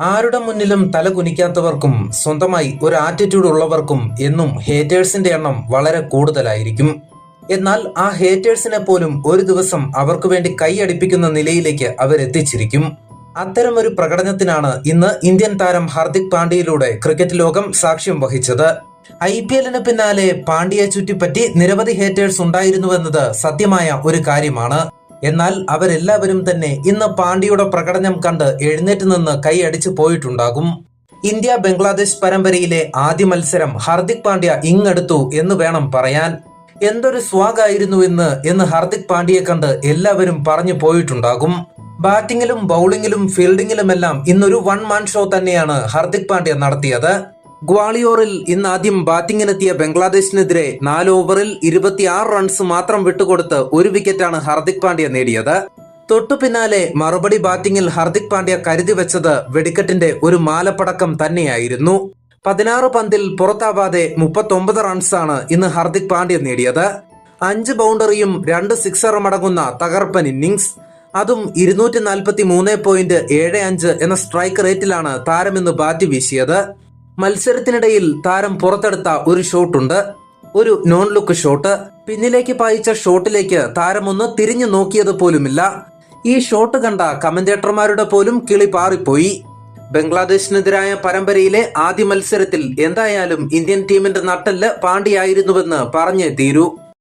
ആരുടെ മുന്നിലും തല കുനിക്കാത്തവർക്കും സ്വന്തമായി ഒരു ആറ്റിറ്റ്യൂഡ് ഉള്ളവർക്കും എന്നും ഹേറ്റേഴ്സിന്റെ എണ്ണം വളരെ കൂടുതലായിരിക്കും. എന്നാൽ ആ ഹേറ്റേഴ്സിനെ പോലും ഒരു ദിവസം അവർക്ക് വേണ്ടി കൈയടിപ്പിക്കുന്ന നിലയിലേക്ക് അവരെത്തിച്ചിരിക്കും. അത്തരമൊരു പ്രകടനത്തിനാണ് ഇന്ന് ഇന്ത്യൻ താരം ഹാർദിക് പാണ്ഡ്യയിലൂടെ ക്രിക്കറ്റ് ലോകം സാക്ഷ്യം വഹിച്ചത്. IPL പിന്നാലെ പാണ്ഡ്യയെ ചുറ്റിപ്പറ്റി നിരവധി ഹേറ്റേഴ്സ് ഉണ്ടായിരുന്നുവെന്നത് സത്യമായ ഒരു കാര്യമാണ്. എന്നാൽ അവരെല്ലാവരും തന്നെ ഇന്ന് പാണ്ഡ്യയുടെ പ്രകടനം കണ്ട് എഴുന്നേറ്റ് നിന്ന് കൈയടിച്ചു പോയിട്ടുണ്ടാകും. ഇന്ത്യ ബംഗ്ലാദേശ് പരമ്പരയിലെ ആദ്യ മത്സരം ഹാർദിക് പാണ്ഡ്യ ഇങ്ങെടുത്തു എന്ന് വേണം പറയാൻ. എന്തൊരു സ്വാഗായിരുന്നു എന്ന് ഹാർദിക് പാണ്ഡ്യയെ കണ്ട് എല്ലാവരും പറഞ്ഞു പോയിട്ടുണ്ടാകും. ബാറ്റിംഗിലും ബൗളിംഗിലും ഫീൽഡിംഗിലുമെല്ലാം ഇന്നൊരു വൺ മാൻ ഷോ തന്നെയാണ് ഹാർദിക് പാണ്ഡ്യ നടത്തിയത്. ഗ്വാളിയോറിൽ ഇന്ന് ആദ്യം ബാറ്റിംഗിനെത്തിയ ബംഗ്ലാദേശിനെതിരെ 4 ഓവറിൽ 26 റൺസ് മാത്രം വിട്ടുകൊടുത്ത് 1 വിക്കറ്റാണ് ഹാർദിക് പാണ്ഡ്യ നേടിയത്. തൊട്ടു പിന്നാലെ മറുപടി ബാറ്റിംഗിൽ ഹാർദിക് പാണ്ഡ്യ കരുതി വെച്ചത് വെടിക്കെട്ടിന്റെ ഒരു മാലപ്പടക്കം തന്നെയായിരുന്നു. 16 പന്തിൽ പുറത്താവാതെ 39 റൺസാണ് ഇന്ന് ഹാർദിക് പാണ്ഡ്യ നേടിയത്. 5 ബൗണ്ടറിയും 2 സിക്സറും അടങ്ങുന്ന തകർപ്പൻ ഇന്നിംഗ്സ്, അതും 243.75 എന്ന സ്ട്രൈക്ക് റേറ്റിലാണ് താരം ഇന്ന് ബാറ്റ് വീശിയത്. മത്സരത്തിനിടയിൽ താരം പുറത്തെടുത്ത ഒരു ഷോട്ടുണ്ട്, ഒരു നോൺ ലുക്ക് ഷോട്ട്. പിന്നിലേക്ക് പായിച്ച ഷോട്ടിലേക്ക് താരമൊന്ന് തിരിഞ്ഞു നോക്കിയത് പോലുമില്ല. ഈ ഷോട്ട് കണ്ട കമന്റേറ്റർമാരുടെ പോലും കിളി പാറിപ്പോയി. ബംഗ്ലാദേശിനെതിരായ പരമ്പരയിലെ ആദ്യ മത്സരത്തിൽ എന്തായാലും ഇന്ത്യൻ ടീമിന്റെ നട്ടെല്ല് പാണ്ഡ്യയായിരുന്നുവെന്ന് പറഞ്ഞേ തീരൂ.